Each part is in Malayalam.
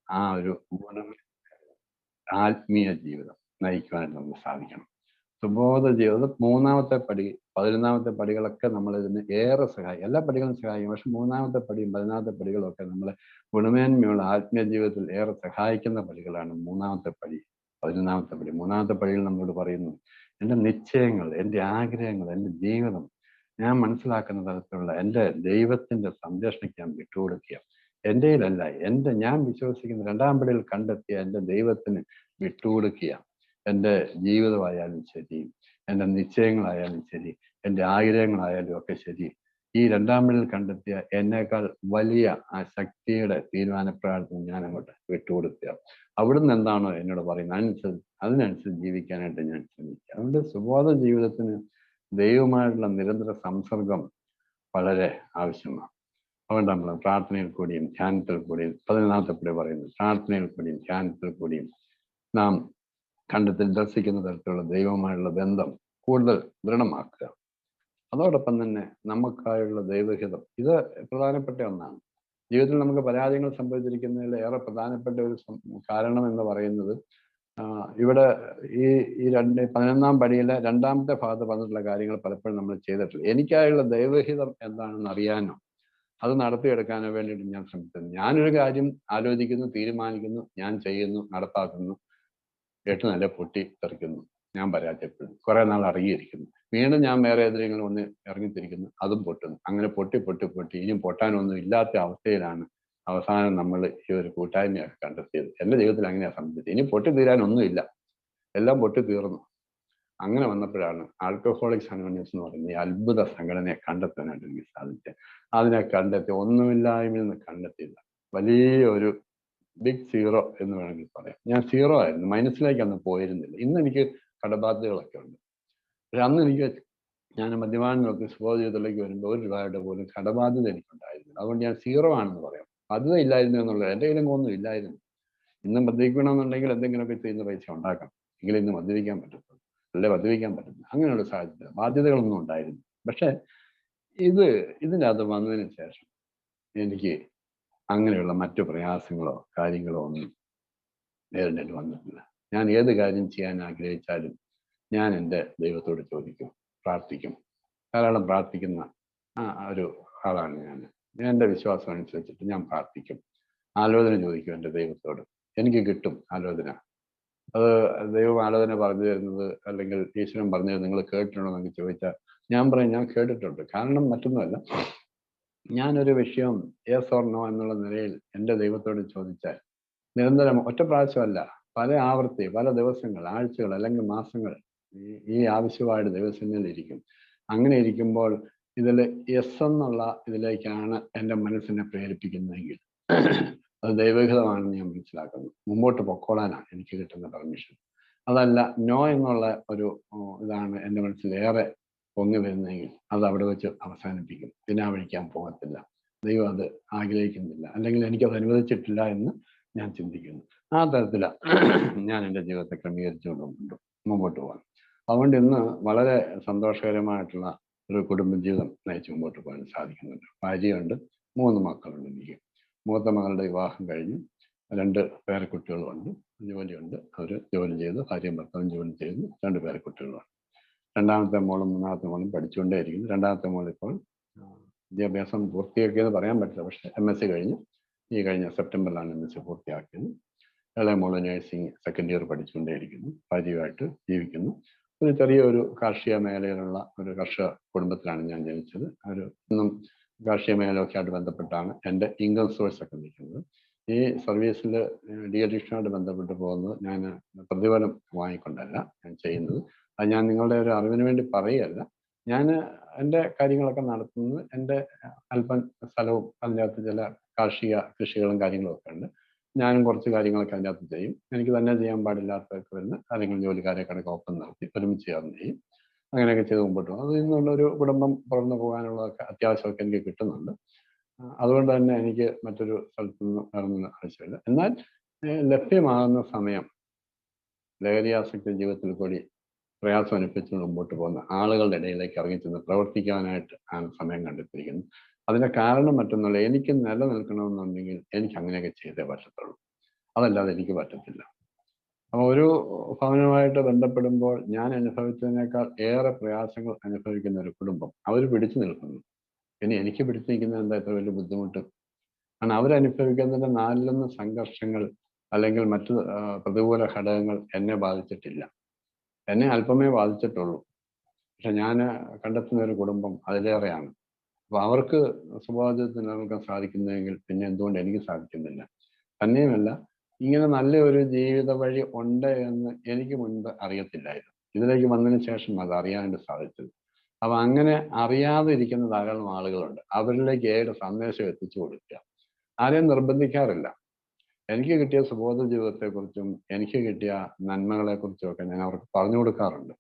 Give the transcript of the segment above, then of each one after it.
ആ ഒരു ആത്മീയ ജീവിതം നയിക്കുവാനായിട്ട് നമുക്ക് സാധിക്കണം. സുബോധ ജീവിതം മൂന്നാമത്തെ പടി, 11ാമത്തെ പടികളൊക്കെ നമ്മളിതിന് ഏറെ സഹായിക്കും. എല്ലാ പടികളും സഹായിക്കും. പക്ഷെ മൂന്നാമത്തെ പടിയും 11ാമത്തെ പടികളും ഒക്കെ നമ്മളെ ഗുണമേന്മയുള്ള ആത്മീയ ജീവിതത്തിൽ ഏറെ സഹായിക്കുന്ന പടികളാണ് മൂന്നാമത്തെ പടി, 11ാമത്തെ പടി. മൂന്നാമത്തെ പടിയിൽ നമ്മളോട് പറയുന്നു, എൻ്റെ നിശ്ചയങ്ങൾ, എൻ്റെ ആഗ്രഹങ്ങൾ, എൻ്റെ ജീവിതം ഞാൻ മനസ്സിലാക്കുന്ന തരത്തിലുള്ള എൻ്റെ ദൈവത്തിന്റെ സംരക്ഷണയ്ക്ക് ഞാൻ വിട്ടുകൊടുക്കുക. എൻ്റെയിലല്ല, ഞാൻ വിശ്വസിക്കുന്ന 2ാം പടിയിൽ കണ്ടെത്തിയ എൻ്റെ ദൈവത്തിന് വിട്ടുകൊടുക്കുക. എൻ്റെ ജീവിതമായാലും ശരി, എൻ്റെ നിശ്ചയങ്ങളായാലും ശരി, എൻ്റെ ആഗ്രഹങ്ങളായാലും ഒക്കെ ശരി, ഈ 2ാം പടിയിൽ കണ്ടെത്തിയ എന്നേക്കാൾ വലിയ ആ ശക്തിയുടെ തീരുമാനപ്രകാരത്തിന് ഞാൻ അങ്ങോട്ട് വിട്ടുകൊടുക്കുക. അവിടുന്ന് എന്താണോ എന്നോട് പറയുന്നത് അതിനനുസരിച്ച് ജീവിക്കാനായിട്ട് ഞാൻ ശ്രമിക്കുക. അതുകൊണ്ട് സുബോധ ജീവിതത്തിന് ദൈവമായിട്ടുള്ള നിരന്തര സംസർഗം വളരെ ആവശ്യമാണ്. അതുകൊണ്ട് നമ്മൾ പ്രാർത്ഥനയിൽ കൂടിയും ധ്യാനത്തിൽ കൂടിയും 11ാമത്തെ പടി പറയുന്നു, പ്രാർത്ഥനയിൽ കൂടിയും ധ്യാനത്തിൽ കൂടിയും നാം കണ്ടെത്തി ദർശിക്കുന്ന തരത്തിലുള്ള ദൈവവുമായുള്ള ബന്ധം കൂടുതൽ ദൃഢമാക്കുക. അതോടൊപ്പം തന്നെ നമുക്കായുള്ള ദൈവഹിതം, ഇത് പ്രധാനപ്പെട്ട ഒന്നാണ്. ജീവിതത്തിൽ നമുക്ക് പരാജയങ്ങൾ സംഭവിച്ചിരിക്കുന്നതിൽ ഏറെ പ്രധാനപ്പെട്ട ഒരു കാരണം എന്ന് പറയുന്നത്, ഇവിടെ ഈ 11ാം പടിയിലെ 2ാമത്തെ ഭാഗത്ത് പറഞ്ഞിട്ടുള്ള കാര്യങ്ങൾ പലപ്പോഴും നമ്മൾ ചെയ്തിട്ടില്ല. എനിക്കായുള്ള ദൈവഹിതം എന്താണെന്ന് അറിയാനോ അത് നടത്തിയെടുക്കാനോ വേണ്ടിയിട്ട് ഞാൻ ശ്രമിക്കുന്നു. ഞാനൊരു കാര്യം ആലോചിക്കുന്നു, തീരുമാനിക്കുന്നു, ഞാൻ ചെയ്യുന്നു, നടപ്പാക്കുന്നു, നല്ല പൊട്ടി തെറിക്കുന്നു, ഞാൻ പരാജയപ്പെടുന്നു, കുറെ നാൾ ഇറങ്ങിയിരിക്കുന്നു, വീണ്ടും ഞാൻ വേറെ ഏതെങ്കിലും ഒന്ന് ഇറങ്ങിത്തിരിക്കുന്നു, അതും പൊട്ടുന്നു. അങ്ങനെ പൊട്ടി ഇനിയും പൊട്ടാനൊന്നും ഇല്ലാത്ത അവസ്ഥയിലാണ് അവസാനം നമ്മൾ ഈ ഒരു കൂട്ടായ്മയൊക്കെ കണ്ടെത്തിയത്. എൻ്റെ ജീവിതത്തിൽ അങ്ങനെയാണ് സംഭവിച്ചത്. ഇനി പൊട്ടി തീരാനൊന്നുമില്ല, എല്ലാം പൊട്ടി തീർന്നു. അങ്ങനെ വന്നപ്പോഴാണ് ആൽക്കഹോളിക്സ് അനോണിമസ് എന്ന് പറയുന്ന ഈ അത്ഭുത സംഘടനയെ കണ്ടെത്താനായിട്ട് എനിക്ക് സാധിച്ചത്. അതിനെ കണ്ടെത്തി, ഒന്നുമില്ലായ്മയിൽ നിന്ന് കണ്ടെത്തിയില്ല, വലിയൊരു ബിഗ് സീറോ എന്ന് വേണമെങ്കിൽ പറയാം. ഞാൻ സീറോ ആയിരുന്നു, മൈനസിലേക്ക് അന്ന് പോയിരുന്നില്ല. ഇന്ന് എനിക്ക് കടബാധ്യതകളൊക്കെ ഉണ്ട്. പക്ഷെ അന്ന് ഞാൻ മദ്യപാനമൊക്കെ സുബോധ ജീവിതത്തിലേക്ക് വരുമ്പോൾ 1 രൂപയുടെ പോലും കടബാധ്യത എനിക്കുണ്ടായിരുന്നു. അതുകൊണ്ട് ഞാൻ സീറോ ആണെന്ന് പറയാം. ബാധ്യത ഇല്ലായിരുന്നു എന്നുള്ളത്, എൻ്റെ കയ്യിലും ഒന്നും ഇല്ലായിരുന്നു. ഇന്നും മദ്യപിക്കണമെന്നുണ്ടെങ്കിൽ എന്തെങ്കിലുമൊക്കെ ചെയ്യുന്ന പൈസ ഉണ്ടാക്കാം, എങ്കിലും ഇന്ന് മദ്യപിക്കാൻ പറ്റത്തുള്ളൂ, അല്ലെ മദ്യപിക്കാൻ പറ്റുന്നു. അങ്ങനെയുള്ള സാഹചര്യം, ബാധ്യതകളൊന്നും ഉണ്ടായിരുന്നു. പക്ഷെ ഇതിനകത്ത് വന്നതിന് ശേഷം എനിക്ക് അങ്ങനെയുള്ള മറ്റു പ്രയാസങ്ങളോ കാര്യങ്ങളോ ഒന്നും നേരിടേണ്ടി വന്നിട്ടില്ല. ഞാൻ ഏത് കാര്യം ചെയ്യാൻ ആഗ്രഹിച്ചാലും ഞാൻ എൻ്റെ ദൈവത്തോട് ചോദിക്കും, പ്രാർത്ഥിക്കും. ധാരാളം പ്രാർത്ഥിക്കുന്ന ഒരു ആളാണ് ഞാൻ. എൻ്റെ വിശ്വാസം അനുസരിച്ചിട്ട് ഞാൻ പ്രാർത്ഥിക്കും, ആലോചന ചോദിക്കും എൻ്റെ ദൈവത്തോട്. എനിക്ക് കിട്ടും ആലോചന. അത് ദൈവം ആലോചന പറഞ്ഞു തരുന്നത് അല്ലെങ്കിൽ ഈശ്വരൻ പറഞ്ഞു തരുന്നത് നിങ്ങൾ കേട്ടിട്ടുണ്ടോ എന്നൊക്കെ ചോദിച്ചാൽ ഞാൻ പറയും ഞാൻ കേട്ടിട്ടുണ്ട്. കാരണം മറ്റൊന്നുമല്ല, ഞാനൊരു വിഷയം യെസ് ഓർ നോ എന്നുള്ള നിലയിൽ എൻ്റെ ദൈവത്തോട് ചോദിച്ചാൽ നിരന്തരം, ഒറ്റ പ്രാവശ്യമല്ല, പല ആവർത്തി, പല ദിവസങ്ങൾ, ആഴ്ചകൾ അല്ലെങ്കിൽ മാസങ്ങൾ ഈ ആവശ്യമായിട്ട് ദൈവസന്നിധിയിൽ ഇരിക്കും. അങ്ങനെ ഇരിക്കുമ്പോൾ ഇതിൽ യെസ് എന്നുള്ള ഇതിലേക്കാണ് എൻ്റെ മനസ്സിനെ പ്രേരിപ്പിക്കുന്നതെങ്കിൽ അത് ദൈവഹിതമാണെന്ന് ഞാൻ മനസ്സിലാക്കുന്നു. മുമ്പോട്ട് പൊക്കോളാനാണ് എനിക്ക് കിട്ടുന്ന പെർമിഷൻ. അതല്ല, നോ എന്നുള്ള ഒരു ഇതാണ് എൻ്റെ മനസ്സിൽ ഏറെ പൊങ്ങി വരുന്നതെങ്കിൽ അത് അവിടെ വെച്ച് അവസാനിപ്പിക്കും. പിന്നെ ആ വഴിക്കാൻ പോകത്തില്ല. ദൈവം അത് ആഗ്രഹിക്കുന്നില്ല, അല്ലെങ്കിൽ എനിക്കത് അനുവദിച്ചിട്ടില്ല എന്ന് ഞാൻ ചിന്തിക്കുന്നു. ആ തരത്തിലാണ് ഞാൻ എൻ്റെ ജീവിതത്തെ ക്രമീകരിച്ചുകൊണ്ട് മുമ്പോട്ട് പോകാൻ. അതുകൊണ്ട് ഇന്ന് വളരെ സന്തോഷകരമായിട്ടുള്ള ഒരു കുടുംബജീവിതം നയിച്ച് മുമ്പോട്ട് പോകാൻ സാധിക്കുന്നുണ്ട്. ഭാര്യയുണ്ട്, 3 മക്കളുണ്ട് എനിക്ക്. മൂത്ത മകളുടെ വിവാഹം കഴിഞ്ഞു, 2 പേരക്കുട്ടികളുമുണ്ട്, ജോലിയുണ്ട്. അവർ ജോലി ചെയ്തു, ഭാര്യയും ഭർത്താവും ജോലി ചെയ്തു, 2 പേരക്കുട്ടികളുമാണ്. 2ാമത്തെ മോളും 3ാമത്തെ മോളും പഠിച്ചുകൊണ്ടേയിരിക്കുന്നു. 2ാമത്തെ മോൾ ഇപ്പോൾ വിദ്യാഭ്യാസം പൂർത്തിയാക്കിയെന്ന് പറയാൻ പറ്റില്ല, പക്ഷേ MSc കഴിഞ്ഞു. ഈ കഴിഞ്ഞ സെപ്റ്റംബറിലാണ് MSc പൂർത്തിയാക്കിയത്. ഇളയ മോള് നഴ്സിംഗ് 2nd ഇയർ പഠിച്ചുകൊണ്ടേയിരിക്കുന്നു. ഭാര്യയുമായിട്ട് ജീവിക്കുന്നു. ഒരു ചെറിയൊരു കാർഷിക മേഖലയിലുള്ള ഒരു കർഷക കുടുംബത്തിലാണ് ഞാൻ ജനിച്ചത്. ഇന്നും കാർഷിക മേഖലയൊക്കെ ആയിട്ട് ബന്ധപ്പെട്ടാണ് എൻ്റെ ഇൻകം സോഴ്സ് ഒക്കെ നിൽക്കുന്നത്. ഈ സർവീസിൽ ഡീഅഡിക്ഷനുമായിട്ട് ബന്ധപ്പെട്ട് പോകുന്നത് ഞാൻ പ്രതിഫലം വാങ്ങിക്കൊണ്ടല്ല ഞാൻ ചെയ്യുന്നത്. അത് ഞാൻ നിങ്ങളുടെ ഒരു അറിവിന് വേണ്ടി പറയുകയല്ല. ഞാൻ എൻ്റെ കാര്യങ്ങളൊക്കെ നടത്തുന്നത്, എൻ്റെ അല്പം സ്ഥലവും അതിനകത്ത് ചില കാർഷിക കൃഷികളും കാര്യങ്ങളും ഒക്കെ ഉണ്ട്. ഞാനും കുറച്ച് കാര്യങ്ങളൊക്കെ അതിനകത്ത് ചെയ്യും. എനിക്ക് തന്നെ ചെയ്യാൻ പാടില്ലാത്തൊക്കെ വരുന്ന കാര്യങ്ങൾ ജോലിക്കാരെ കണക്ക് ഒപ്പം നടത്തി ഒരുമിച്ച് ചേർന്ന് ചെയ്യും. അങ്ങനെയൊക്കെ ചെയ്ത് മുമ്പോട്ട് പോകും. അതിൽ നിന്നുള്ളൊരു കുടുംബം തുറന്നു പോകാനുള്ളതൊക്കെ അത്യാവശ്യമൊക്കെ എനിക്ക് കിട്ടുന്നുണ്ട്. അതുകൊണ്ട് തന്നെ എനിക്ക് മറ്റൊരു സ്ഥലത്തു നിന്ന് ഇറങ്ങുന്ന ആവശ്യമില്ല. എന്നാൽ ലഭ്യമാകുന്ന സമയം ലഹരിയാസക്തി ജീവിതത്തിൽ കൂടി പ്രയാസം അനുഭവിച്ചുകൊണ്ട് മുമ്പോട്ട് പോകുന്ന ആളുകളുടെ ഇടയിലേക്ക് ഇറങ്ങിച്ചെന്ന് പ്രവർത്തിക്കാനായിട്ട് ആണ് സമയം കണ്ടെത്തിയിരിക്കുന്നത്. അതിൻ്റെ കാരണം മറ്റൊന്നുമില്ല, എനിക്ക് നിലനിൽക്കണമെന്നുണ്ടെങ്കിൽ എനിക്ക് അങ്ങനെയൊക്കെ ചെയ്തേ പറ്റത്തുള്ളൂ. അതല്ലാതെ എനിക്ക് പറ്റത്തില്ല. അപ്പോൾ ഒരു ഭവനവുമായിട്ട് ബന്ധപ്പെടുമ്പോൾ ഞാൻ അനുഭവിച്ചതിനേക്കാൾ ഏറെ പ്രയാസങ്ങൾ അനുഭവിക്കുന്ന ഒരു കുടുംബം അവർ പിടിച്ചു നിൽക്കുന്നു. ഇനി എനിക്ക് പിടിച്ചു നിൽക്കുന്നത് എന്താ ഇത്ര വലിയ ബുദ്ധിമുട്ട്? കാരണം അവരനുഭവിക്കുന്നതിൻ്റെ നാലിലൊന്ന് സംഘർഷങ്ങൾ അല്ലെങ്കിൽ മറ്റു പ്രതികൂല ഘടകങ്ങൾ എന്നെ ബാധിച്ചിട്ടില്ല. എന്നെ അല്പമേ ബാധിച്ചിട്ടുള്ളൂ. പക്ഷെ ഞാൻ കണ്ടെത്തുന്ന ഒരു കുടുംബം അതിലേറെയാണ്. അപ്പോൾ അവർക്ക് സ്വഭാവത്തിൽ നിലനിൽക്കാൻ സാധിക്കുന്നെങ്കിൽ പിന്നെ എന്തുകൊണ്ട് എനിക്ക് സാധിക്കുന്നില്ല? തന്നെയുമല്ല, ഇങ്ങനെ നല്ലൊരു ജീവിത വഴി ഉണ്ട് എന്ന് എനിക്ക് മുൻപ് അറിയത്തില്ലായിരുന്നു. ഇതിലേക്ക് വന്നതിന് ശേഷം അത് അറിയാനായിട്ട് സാധിച്ചത്. അപ്പൊ അങ്ങനെ അറിയാതെ ഇരിക്കുന്ന ധാരാളം ആളുകളുണ്ട്. അവരിലേക്ക് ഏത് സന്ദേശം എത്തിച്ചു കൊടുക്കുക. ആരെയും നിർബന്ധിക്കാറില്ല. എനിക്ക് കിട്ടിയ സുബോധ ജീവിതത്തെക്കുറിച്ചും എനിക്ക് കിട്ടിയ നന്മകളെക്കുറിച്ചും ഒക്കെ ഞാൻ അവർക്ക് പറഞ്ഞു കൊടുക്കാറുണ്ട്.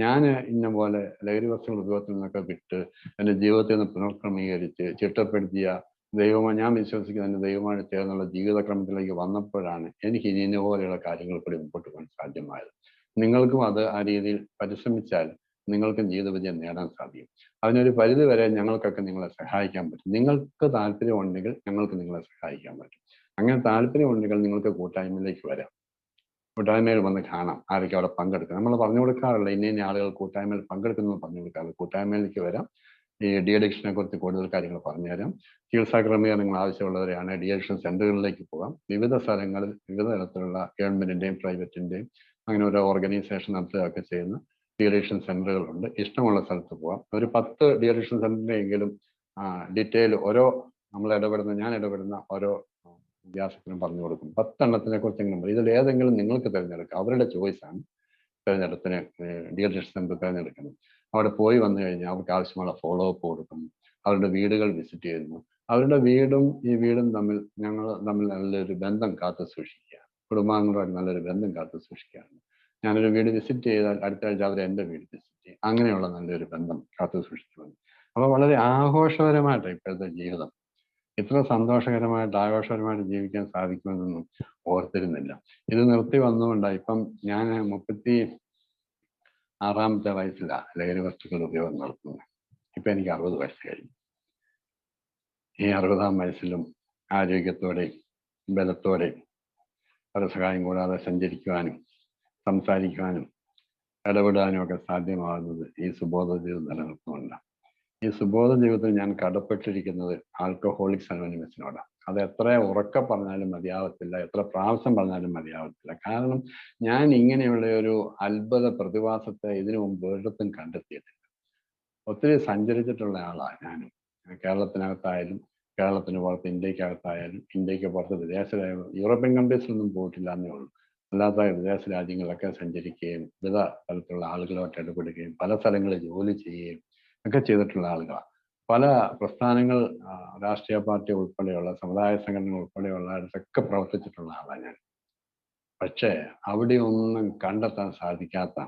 ഞാൻ ഇന്ന പോലെ ലഹരി വസ്തുക്കൾ ഉപയോഗത്തിൽ നിന്നൊക്കെ വിട്ട് എൻ്റെ ജീവിതത്തിൽ നിന്ന് പുനർക്രമീകരിച്ച് ചിട്ടപ്പെടുത്തിയ ദൈവമായി ഞാൻ വിശ്വസിക്കുന്ന എൻ്റെ ദൈവമായി ചേർന്നുള്ള ജീവിതക്രമത്തിലേക്ക് വന്നപ്പോഴാണ് എനിക്ക് ഇന്ന പോലെയുള്ള കാര്യങ്ങൾ കൂടി മുമ്പോട്ട് പോകാൻ സാധ്യമായത്. നിങ്ങൾക്കും അത് ആ രീതിയിൽ പരിശ്രമിച്ചാൽ നിങ്ങൾക്കും ജീവിത വിജയം നേടാൻ സാധിക്കും. അതിനൊരു പരിധി വരെ ഞങ്ങൾക്കൊക്കെ നിങ്ങളെ സഹായിക്കാൻ പറ്റും. നിങ്ങൾക്ക് താല്പര്യമുണ്ടെങ്കിൽ ഞങ്ങൾക്ക് നിങ്ങളെ സഹായിക്കാൻ പറ്റും. അങ്ങനെ താല്പര്യമുണ്ടെങ്കിൽ നിങ്ങൾക്ക് കൂട്ടായ്മയിലേക്ക് വരാം. കൂട്ടായ്മയിൽ വന്ന് കാണാം ആരൊക്കെ അവിടെ പങ്കെടുക്കുക. നമ്മൾ പറഞ്ഞു കൊടുക്കാറില്ല ഇന്ന ആളുകൾ കൂട്ടായ്മയിൽ പങ്കെടുക്കുന്നത് പറഞ്ഞു കൊടുക്കാറില്ല. കൂട്ടായ്മയിലേക്ക് വരാം. ഈ ഡി അഡിക്ഷനെ കുറിച്ച് കൂടുതൽ കാര്യങ്ങൾ പറഞ്ഞുതരാം. ചികിത്സാ ക്രമീകരണങ്ങൾ ആവശ്യമുള്ളവരെയാണ് ഡി അഡിക്ഷൻ സെന്ററുകളിലേക്ക് പോകാം. വിവിധ സ്ഥലങ്ങളിൽ വിവിധ തരത്തിലുള്ള ഗവൺമെന്റിന്റെയും പ്രൈവറ്റിന്റെയും അങ്ങനെ ഓരോ ഓർഗനൈസേഷൻ നടത്തുകയൊക്കെ ചെയ്യുന്ന ഡി അഡിക്ഷൻ സെന്ററുകളുണ്ട്. ഇഷ്ടമുള്ള സ്ഥലത്ത് പോകാം. ഒരു 10 ഡി അഡിക്ഷൻ സെന്ററിനെങ്കിലും ഡീറ്റെയിൽ ഓരോ ഞാൻ ഇടപെടുന്ന ഓരോ വിദ്യാസത്തിനും പറഞ്ഞു കൊടുക്കും. 10 എണ്ണത്തിനെ കുറിച്ചെങ്കിലും ഇതിൽ ഏതെങ്കിലും നിങ്ങൾക്ക് തിരഞ്ഞെടുക്കാം. അവരുടെ ചോയ്സാണ് തിരഞ്ഞെടുപ്പിന് ഡി അഡിക്ഷൻ സെന്റർ തിരഞ്ഞെടുക്കുന്നത്. അവിടെ പോയി വന്നു കഴിഞ്ഞാൽ അവർക്ക് ആവശ്യമുള്ള ഫോളോ അപ്പ് കൊടുക്കുന്നു. അവരുടെ വീടുകൾ വിസിറ്റ് ചെയ്യുന്നു. അവരുടെ വീടും ഈ വീടും ഞങ്ങൾ തമ്മിൽ നല്ലൊരു ബന്ധം കാത്തു സൂക്ഷിക്കുക. കുടുംബാംഗങ്ങളുമായിട്ട് നല്ലൊരു ബന്ധം കാത്തു സൂക്ഷിക്കുകയാണ്. ഞാനൊരു വീട് വിസിറ്റ് ചെയ്താൽ അടുത്ത ആഴ്ച അവർ എൻ്റെ വീട് വിസിറ്റ് ചെയ്യും. അങ്ങനെയുള്ള നല്ലൊരു ബന്ധം കാത്തു സൂക്ഷിച്ചുകൊണ്ട് അപ്പോൾ വളരെ ആഘോഷപരമായിട്ട് ഇപ്പോഴത്തെ ജീവിതം ഇത്ര സന്തോഷകരമായിട്ട് ആഘോഷപരമായിട്ട് ജീവിക്കാൻ സാധിക്കുമെന്നൊന്നും ഓർത്തിരുന്നില്ല. ഇത് നിർത്തി വന്നുകൊണ്ടാണ് ഇപ്പം ഞാൻ 36-ാമത്തെ വയസ്സിലാണ് ലഹരി വസ്തുക്കളുടെ ഉപയോഗം നടത്തുന്നത്. ഇപ്പം എനിക്ക് 60 വയസ്സ് കഴിഞ്ഞു. ഈ 60-ാം വയസ്സിലും ആരോഗ്യത്തോടെയും ബലത്തോടെയും പരസഹായം കൂടാതെ സഞ്ചരിക്കുവാനും സംസാരിക്കുവാനും ഇടപെടാനും ഒക്കെ സാധ്യമാകുന്നത് ഈ സുബോധ ജീവിതം നിലനിർത്തുന്നുണ്ട്. ഈ സുബോധ ജീവിതത്തിൽ ഞാൻ കടപ്പെട്ടിരിക്കുന്നത് ആൽക്കഹോളിക്സ് അനോണിമസിനോടാണ്. അത് എത്ര ഉറക്കെ പറഞ്ഞാലും മതിയാവത്തില്ല, എത്ര പ്രാവശ്യം പറഞ്ഞാലും മതിയാവത്തില്ല. കാരണം ഞാൻ ഇങ്ങനെയുള്ള ഒരു അത്ഭുത പ്രതിഭാസത്തെ ഇതിനു മുമ്പ് ഒരിടത്തും കണ്ടെത്തിയിട്ടില്ല. ഒത്തിരി സഞ്ചരിച്ചിട്ടുള്ള ആളാണ് ഞാനും. കേരളത്തിനകത്തായാലും കേരളത്തിന് പുറത്ത് ഇന്ത്യക്കകത്തായാലും ഇന്ത്യക്ക് പുറത്ത് വിദേശ യൂറോപ്യൻ കൺട്രീസിലൊന്നും പോയിട്ടില്ല എന്നേ ഉള്ളൂ. അല്ലാത്ത വിദേശ രാജ്യങ്ങളിലൊക്കെ സഞ്ചരിക്കുകയും വിവിധ തരത്തിലുള്ള ആളുകളുമായിട്ട് ഇടപെടുകയും പല സ്ഥലങ്ങളിൽ ജോലി ചെയ്യുകയും ഒക്കെ ചെയ്തിട്ടുള്ള ആളുകളാണ്. പല പ്രസ്ഥാനങ്ങൾ രാഷ്ട്രീയ പാർട്ടി ഉൾപ്പെടെയുള്ള സമുദായ സംഘടനകൾ ഉൾപ്പെടെയുള്ള ഇടത്തൊക്കെ പ്രവർത്തിച്ചിട്ടുള്ള ആളാണ് ഞാൻ. പക്ഷേ അവിടെ ഒന്നും കണ്ടെത്താൻ സാധിക്കാത്ത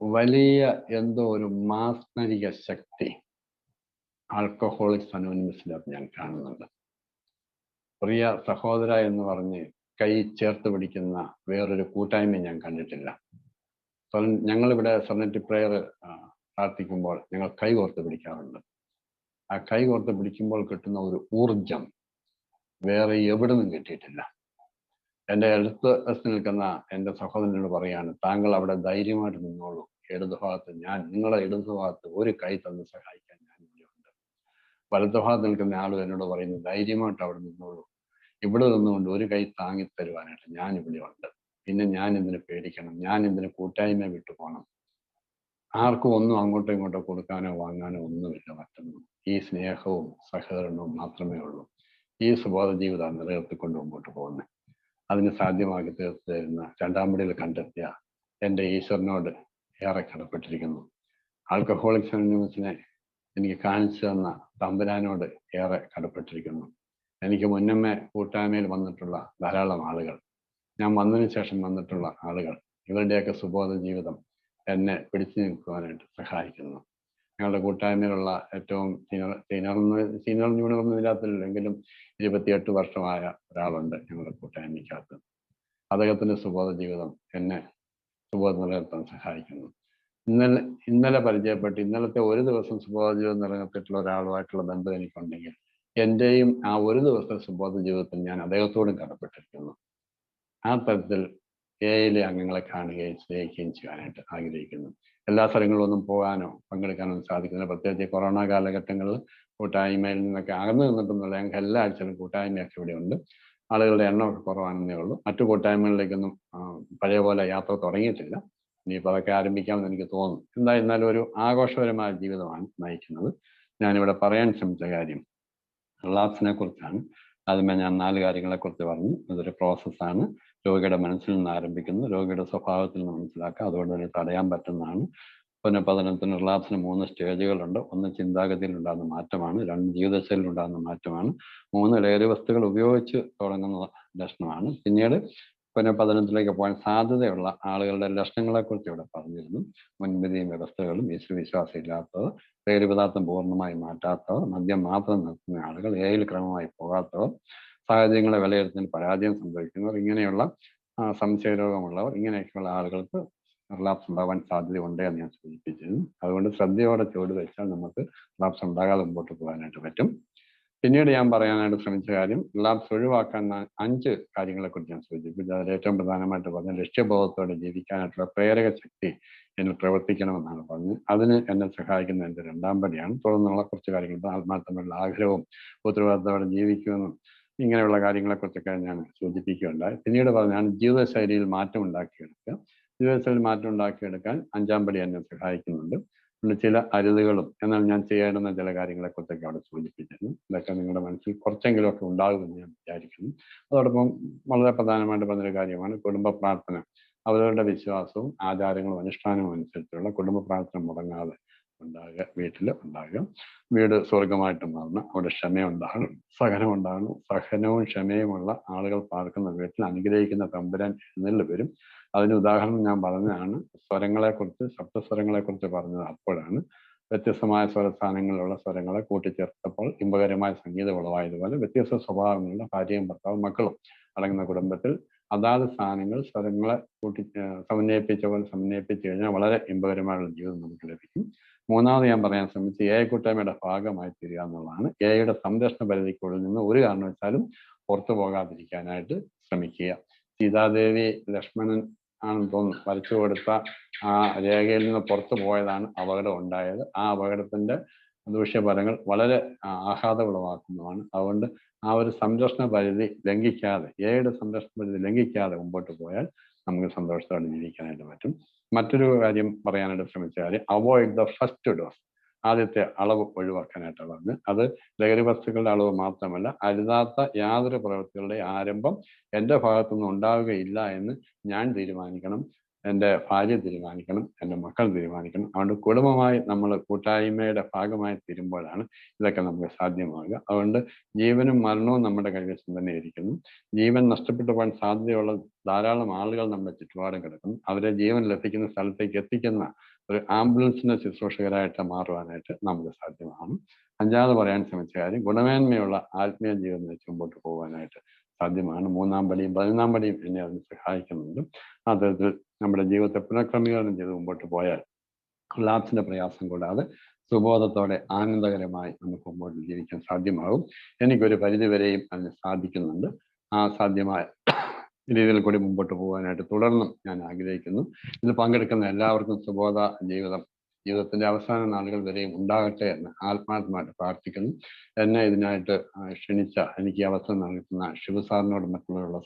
വലിയ എന്തോ ഒരു മാസ്മരിക ശക്തി ആൽക്കഹോളിക്സ് അനോണിമസിനകത്ത് ഞാൻ കാണുന്നുണ്ട്. പ്രിയ സഹോദര എന്ന് പറഞ്ഞ് കൈ ചേർത്ത് പിടിക്കുന്ന വേറൊരു കൂട്ടായ്മ ഞാൻ കണ്ടിട്ടില്ല. ഞങ്ങളിവിടെ സെറനിറ്റി പ്രെയർ പ്രാർത്ഥിക്കുമ്പോൾ ഞങ്ങൾ കൈ കോർത്ത് പിടിക്കാറുണ്ട്. ആ കൈ കോർത്ത് പിടിക്കുമ്പോൾ കിട്ടുന്ന ഒരു ഊർജം വേറെ എവിടെ നിന്നും കിട്ടിയിട്ടില്ല. എൻ്റെ അടുത്ത് നിൽക്കുന്ന എൻ്റെ സഹോദരനോട് പറയാണ്, താങ്കൾ അവിടെ ധൈര്യമായിട്ട് നിന്നോളൂ. ഇടതുഭാഗത്ത് നിങ്ങളെ ഇടതുഭാഗത്ത് ഒരു കൈ തന്ന് സഹായിക്കാൻ ഞാൻ ഇവിടെയുണ്ട്. വലതുഭാഗത്ത് നിൽക്കുന്ന ആളും എന്നോട് പറയുന്നു, ധൈര്യമായിട്ട് അവിടെ നിന്നോളൂ. ഇവിടെ നിന്നുകൊണ്ട് ഒരു കൈ താങ്ങി തരുവാനായിട്ട് ഞാൻ ഇവിടെ ഉണ്ട്. പിന്നെ ഞാൻ എന്തിനു പേടിക്കണം? ഞാൻ എന്തിനു കൂട്ടായ്മ വിട്ടു പോകണം? ആർക്കും ഒന്നും അങ്ങോട്ടോ ഇങ്ങോട്ടോ കൊടുക്കാനോ വാങ്ങാനോ ഒന്നുമില്ല. മറ്റൊന്നും ഈ സ്നേഹവും സഹകരണവും മാത്രമേ ഉള്ളൂ. ഈ സുബോധ ജീവിതം നിലനിർത്തിക്കൊണ്ട് മുമ്പോട്ട് പോകുന്നത്. അതിന് സാധ്യമാക്കി തീർത്തു തരുന്ന രണ്ടാംപടിയിൽ കണ്ടെത്തിയ എൻ്റെ ഈശ്വരനോട് ഏറെ കടപ്പെട്ടിരിക്കുന്നു. ആൽക്കഹോളിക്സ് അനോണിമസിനെ എനിക്ക് കാണിച്ചു തന്ന തമ്പുരാനോട് ഏറെ കടപ്പെട്ടിരിക്കുന്നു. എനിക്ക് മുന്നമേ കൂട്ടായ്മയിൽ വന്നിട്ടുള്ള ധാരാളം ആളുകൾ, ഞാൻ വന്നതിന് ശേഷം വന്നിട്ടുള്ള ആളുകൾ, ഇവരുടെയൊക്കെ സുബോധ ജീവിതം എന്നെ പിടിച്ചു നിൽക്കുവാനായിട്ട് സഹായിക്കുന്നു. ഞങ്ങളുടെ കൂട്ടായ്മയിലുള്ള ഏറ്റവും സീനിയർ ജൂനിയറൊന്നും ഇല്ലാത്തില്ലെങ്കിലും 28 വർഷമായ ഒരാളുണ്ട് ഞങ്ങളുടെ കൂട്ടായ്മയ്ക്കകത്ത്. അദ്ദേഹത്തിൻ്റെ സുബോധ ജീവിതം എന്നെ സുബോധം നിലനിർത്താൻ സഹായിക്കുന്നു. ഇന്നലെ പരിചയപ്പെട്ട് ഇന്നലത്തെ ഒരു ദിവസം സുബോധ ജീവിതം നിലനിർത്തിയിട്ടുള്ള ഒരാളുമായിട്ടുള്ള ബന്ധം എനിക്കുണ്ടെങ്കിൽ എൻ്റെയും ആ ഒരു ദിവസത്തെ സുബോധ ജീവിതത്തിൽ ഞാൻ അദ്ദേഹത്തോടും കടപ്പെട്ടിരിക്കുന്നു. ആ തരത്തിൽ എയിലെ അംഗങ്ങളെ കാണുകയും സ്നേഹിക്കുകയും ചെയ്യാനായിട്ട് ആഗ്രഹിക്കുന്നു. എല്ലാ സ്ഥലങ്ങളിലൊന്നും പോകാനോ പങ്കെടുക്കാനോ സാധിക്കുന്നില്ല. പ്രത്യേകിച്ച് കൊറോണ കാലഘട്ടങ്ങളിൽ കൂട്ടായ്മയിൽ നിന്നൊക്കെ അകന്നു നിന്നിട്ടുള്ള ഞങ്ങൾക്ക് എല്ലാ ആഴ്ചയിലും കൂട്ടായ്മയൊക്കെ ഇവിടെ ഉണ്ട്. ആളുകളുടെ എണ്ണമൊക്കെ കുറവാണെന്നേ ഉള്ളൂ. മറ്റു കൂട്ടായ്മകളിലേക്കൊന്നും പഴയ പോലെ യാത്ര തുടങ്ങിയിട്ടില്ല. ഇനിയിപ്പോൾ അതൊക്കെ ആരംഭിക്കാമെന്ന് എനിക്ക് തോന്നുന്നു. എന്തായിരുന്നാലും ഒരു ആഘോഷപരമായ ജീവിതമാണ് നയിക്കുന്നത്. ഞാനിവിടെ പറയാൻ ശ്രമിച്ച കാര്യം റിലാപ്സിനെ കുറിച്ചാണ്. ആദ്യമേ ഞാൻ 4 കാര്യങ്ങളെക്കുറിച്ച് പറഞ്ഞു. അതൊരു പ്രോസസ്സാണ്. രോഗിയുടെ മനസ്സിൽ നിന്ന് ആരംഭിക്കുന്നു, രോഗിയുടെ സ്വഭാവത്തിൽ നിന്ന് മനസ്സിലാക്കുക, അതുകൊണ്ട് തന്നെ തടയാൻ പറ്റുന്നതാണ്. പുനഃപതനത്തിന് റിലാപ്സിന് 3 സ്റ്റേജുകളുണ്ട്. 1 ചിന്താഗതിയിൽ ഉണ്ടാകുന്ന മാറ്റമാണ്, 2 ജീവിതശൈലിയിൽ ഉണ്ടാകുന്ന മാറ്റമാണ്, 3 ലഹരി വസ്തുക്കൾ ഉപയോഗിച്ച് തുടങ്ങുന്ന ലക്ഷണമാണ്. പിന്നീട് പുനഃപതനത്തിലേക്ക് പോകാൻ സാധ്യതയുള്ള ആളുകളുടെ ലക്ഷണങ്ങളെക്കുറിച്ച് ഇവിടെ പറഞ്ഞിരുന്നു. മുൻവിധിയും വ്യവസ്ഥകളും, ഈശ്വരവിശ്വാസം ഇല്ലാത്തവർ, ലഹരി പദാർത്ഥം പൂർണ്ണമായി മാറ്റാത്തവർ, മദ്യം മാത്രം നിർത്തുന്ന ആളുകൾ, എയിൽ ക്രമമായി പോകാത്തവർ, സാഹചര്യങ്ങളെ വിലയിരുത്തുന്നതിൽ പരാജയം സംഭവിക്കുന്നവർ, ഇങ്ങനെയുള്ള സംശയരോഗമുള്ളവർ, ഇങ്ങനെയൊക്കെയുള്ള ആളുകൾക്ക് റിലാപ്സ് ഉണ്ടാവാൻ സാധ്യതയുണ്ട് എന്ന് ഞാൻ സൂചിപ്പിച്ചിരുന്നു. അതുകൊണ്ട് ശ്രദ്ധയോടെ ചുവട് വെച്ചാൽ നമുക്ക് റിലാപ്സ് ഉണ്ടാകാതെ മുമ്പോട്ട് പോകാനായിട്ട് പറ്റും. പിന്നീട് ഞാൻ പറയാനായിട്ട് ശ്രമിച്ച കാര്യം റിലാപ്സ് ഒഴിവാക്കാൻ 5 കാര്യങ്ങളെക്കുറിച്ച് ഞാൻ സൂചിപ്പിച്ചു. അതിൽ ഏറ്റവും പ്രധാനമായിട്ട് പറഞ്ഞ ലക്ഷ്യബോധത്തോടെ ജീവിക്കാനായിട്ടുള്ള പ്രേരക ശക്തി എന്നിൽ പ്രവർത്തിക്കണമെന്നാണ് പറഞ്ഞത്. അതിന് എന്നെ സഹായിക്കുന്ന എൻ്റെ 2ാം പടിയാണ്. തുടർന്നുള്ള കുറച്ച് കാര്യങ്ങൾ ആത്മാർത്ഥമായിട്ടുള്ള ആഗ്രഹവും ഉത്തരവാദിത്തത്തോടെ ജീവിക്കുമെന്നും ഇങ്ങനെയുള്ള കാര്യങ്ങളെക്കുറിച്ചൊക്കെ ഞാൻ സൂചിപ്പിക്കുകയുണ്ടായി. പിന്നീട് പറഞ്ഞാണ് ജീവിതശൈലിയിൽ മാറ്റം ഉണ്ടാക്കിയെടുക്കുക. ജീവിതശൈലിയിൽ മാറ്റം ഉണ്ടാക്കിയെടുക്കാൻ 5ാം പടി എന്നെ സഹായിക്കുന്നുണ്ട്. ചില അരുതുകളും എന്നാൽ ഞാൻ ചെയ്യേണ്ടുന്ന ചില കാര്യങ്ങളെക്കുറിച്ചൊക്കെ അവിടെ സൂചിപ്പിച്ചിരുന്നു. ഇതൊക്കെ നിങ്ങളുടെ മനസ്സിൽ കുറച്ചെങ്കിലുമൊക്കെ ഉണ്ടാകുമെന്ന് ഞാൻ വിചാരിക്കുന്നു. അതോടൊപ്പം വളരെ പ്രധാനമായിട്ട് പറഞ്ഞൊരു കാര്യമാണ് കുടുംബ പ്രാർത്ഥന. അവരവരുടെ വിശ്വാസവും ആചാരങ്ങളും അനുഷ്ഠാനവും അനുസരിച്ചുള്ള കുടുംബ പ്രാർത്ഥന മുടങ്ങാതെ ഉണ്ടാകുക, വീട്ടിൽ ഉണ്ടാകുക. വീട് സ്വർഗമായിട്ട് മാറണം. അവിടെ ക്ഷമയുണ്ടാകണം, സഹനമുണ്ടാകണം. സഹനവും ക്ഷമയുമുള്ള ആളുകൾ പാർക്കുന്ന വീട്ടിൽ അനുഗ്രഹിക്കുന്ന തമ്പുരാൻ എഴുന്നള്ളി വരും. അതിന് ഉദാഹരണം ഞാൻ പറഞ്ഞതാണ് സ്വരങ്ങളെക്കുറിച്ച്, ശബ്ദസ്വരങ്ങളെക്കുറിച്ച് പറഞ്ഞത് അപ്പോഴാണ്. വ്യത്യസ്തമായ സ്വരസ്ഥാനങ്ങളിലുള്ള സ്വരങ്ങളെ കൂട്ടിച്ചേർത്തപ്പോൾ ഇമ്പകരമായ സംഗീതം ഉളവായതുപോലെ വ്യത്യസ്ത സ്വഭാവങ്ങളുള്ള ഭാര്യയും ഭർത്താവും മക്കളും അടങ്ങുന്ന കുടുംബത്തിൽ അതാത് സ്ഥാനങ്ങൾ സ്വരങ്ങളെ സമന്വയിപ്പിച്ച പോലെ സമന്വയിപ്പിച്ചു കഴിഞ്ഞാൽ വളരെ ഇമ്പകരമായുള്ള ജീവിതം നമുക്ക് ലഭിക്കും. 3ാമത് ഞാൻ പറയാൻ ശ്രമിച്ച് എ കൂട്ടായ്മയുടെ ഭാഗമായി തീരുക എന്നുള്ളതാണ്. എയുടെ സംരക്ഷണ പരിധിക്കുള്ളിൽ നിന്ന് ഒരു കാരണവശാലും പുറത്തു പോകാതിരിക്കാനായിട്ട് ശ്രമിക്കുക. സീതാദേവി ലക്ഷ്മണൻ ആണെന്ന് തോന്നുന്നു വരച്ചു കൊടുത്ത ആ രേഖയിൽ നിന്ന് പുറത്തു പോയതാണ് അപകടം ഉണ്ടായത്. ആ അപകടത്തിന്റെ ദൂഷ്യഫലങ്ങൾ വളരെ ആഘാതമുളവാക്കുന്നതാണ്. അതുകൊണ്ട് ആ ഒരു സംരക്ഷണ പരിധി ലംഘിക്കാതെ, എയുടെ സംരക്ഷണ പരിധി ലംഘിക്കാതെ മുമ്പോട്ട് പോയാൽ നമുക്ക് സന്തോഷത്തോടെ ജീവിക്കാനായിട്ട് പറ്റും. മറ്റൊരു കാര്യം പറയാനായിട്ട് ശ്രമിച്ച കാര്യം അവോയ്ഡ് ദ ഫസ്റ്റ് ഡോസ്. ആദ്യത്തെ അളവ് ഒഴിവാക്കാനായിട്ട് പറഞ്ഞ് അത് ലഹരി വസ്തുക്കളുടെ അളവ് മാത്രമല്ല, അരുതാത്ത യാതൊരു പ്രവൃത്തികളുടെ ആരംഭം എൻ്റെ ഭാഗത്തുനിന്ന് ഉണ്ടാവുകയില്ല എന്ന് ഞാൻ തീരുമാനിക്കണം, എൻ്റെ ഭാര്യ തീരുമാനിക്കണം, എൻ്റെ മക്കൾ തീരുമാനിക്കണം. അതുകൊണ്ട് കുടുംബമായി നമ്മൾ കൂട്ടായ്മയുടെ ഭാഗമായി തീരുമ്പോഴാണ് ഇതൊക്കെ നമുക്ക് സാധ്യമാകുക. അതുകൊണ്ട് ജീവനും മരണവും നമ്മുടെ കൈവശം തന്നെ ഇരിക്കുന്നു. ജീവൻ നഷ്ടപ്പെട്ടു പോകാൻ സാധ്യതയുള്ള ധാരാളം ആളുകൾ നമ്മുടെ ചുറ്റുപാടും കിടക്കുന്നു. അവരെ ജീവൻ ലഭിക്കുന്ന സ്ഥലത്തേക്ക് എത്തിക്കുന്ന ഒരു ആംബുലൻസിന്റെ ശുശ്രൂഷകരായിട്ട് മാറുവാനായിട്ട് നമുക്ക് സാധ്യമാണ്. 5ാമത് പറയാൻ ശ്രമിച്ച കാര്യം ഗുണമേന്മയുള്ള ആത്മീയ ജീവിതം വെച്ച് മുമ്പോട്ട് പോകാനായിട്ട് സാധ്യമാണ്. 3ാം പടിയും 11ാം പടിയും എന്നെ അതിന് സഹായിക്കുന്നുണ്ട്. ആ തരത്തിൽ നമ്മുടെ ജീവിതത്തെ പുനഃക്രമീകരണം ചെയ്ത് മുമ്പോട്ട് പോയാൽ റിലാപ്സിന്റെ പ്രയാസം കൂടാതെ സുബോധത്തോടെ ആനന്ദകരമായി നമുക്ക് മുമ്പോട്ട് ജീവിക്കാൻ സാധ്യമാകും. എനിക്കൊരു പരിധിവരെയും അതിന് സാധിക്കുന്നുണ്ട്. ആ സാധ്യമായ രീതിയിൽ കൂടി മുമ്പോട്ട് പോകാനായിട്ട് തുടർന്നും ഞാൻ ആഗ്രഹിക്കുന്നു. ഇതിൽ പങ്കെടുക്കുന്ന എല്ലാവർക്കും സുബോധ ജീവിതത്തിന്റെ അവസാന നാളുകൾ വരെയും ഉണ്ടാകട്ടെ എന്ന് ആത്മാർത്ഥമായിട്ട് പ്രാർത്ഥിക്കുന്നു. എന്നെ ഇതിനായിട്ട് ക്ഷണിച്ച, എനിക്ക് അവസരം നൽകുന്ന ഷിബു സാറിനോട് മറ്റുള്ളവരുള്ള